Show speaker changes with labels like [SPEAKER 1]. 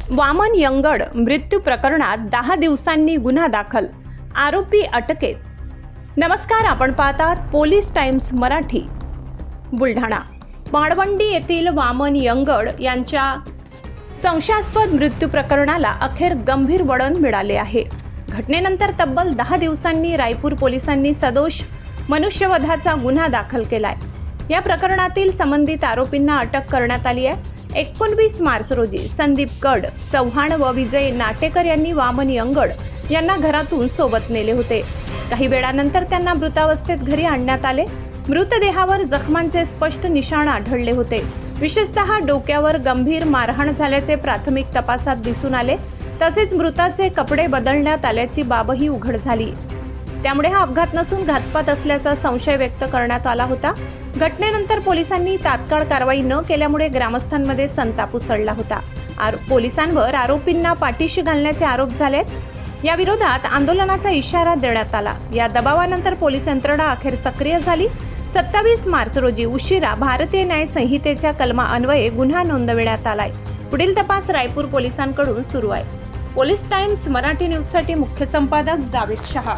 [SPEAKER 1] वामन यंगड मृत्यू प्रकरणात 10 दिवसांनी गुन्हा दाखल, आरोपी अटकेत. नमस्कार, आपण पाहतात पोलीस टाइम्स मराठी. बुलढाणा माळवंडी येथील वामन यंगड यांच्या संशयास्पद मृत्यू प्रकरणाला अखेर गंभीर वळण मिळाले आहे. घटनेनंतर तब्बल 10 दिवसांनी रायपूर पोलिसांनी सदोष मनुष्यवधाचा गुन्हा दाखल केलाय. या प्रकरणातील संबंधित आरोपींना अटक करण्यात आली आहे. 19 मार्च रोजी संदीप गड चव्हाण व विजय नाटेकर यांनी वामन यंगड यांना घरातून सोबत नेले होते. काही वेळानंतर त्यांना मृतावस्थेत घरी आणण्यात आले. मृतदेहावर जखमांचे स्पष्ट निशाण आढळले होते. विशेषतः डोक्यावर गंभीर मारहाण झाल्याचे प्राथमिक तपासात दिसून आले. तसेच मृताचे कपडे बदलण्यात आल्याची बाबही उघड झाली. त्यामुळे हा अपघात नसून घातपात असल्याचा संशय व्यक्त करण्यात आला होता. घटनेनंतर पोलिसांनी तात्काळ कारवाई न केल्यामुळे ग्रामस्थांमध्ये संताप उसळला होता. पोलिसांवर आरोपींना पाठीशी घालण्याचे आरोप झालेत. या विरोधात आंदोलनाचा इशारा देण्यात आला. या दबावानंतर पोलीस यंत्रणा अखेर सक्रिय झाली. 27 मार्च रोजी उशिरा भारतीय न्याय संहितेच्या कलमान्वये गुन्हा नोंदविण्यात आलाय. पुढील तपास रायपूर पोलिसांकडून सुरू आहे. पोलीस टाइम्स मराठी न्यूजसाठी मुख्य संपादक जावेद शहा.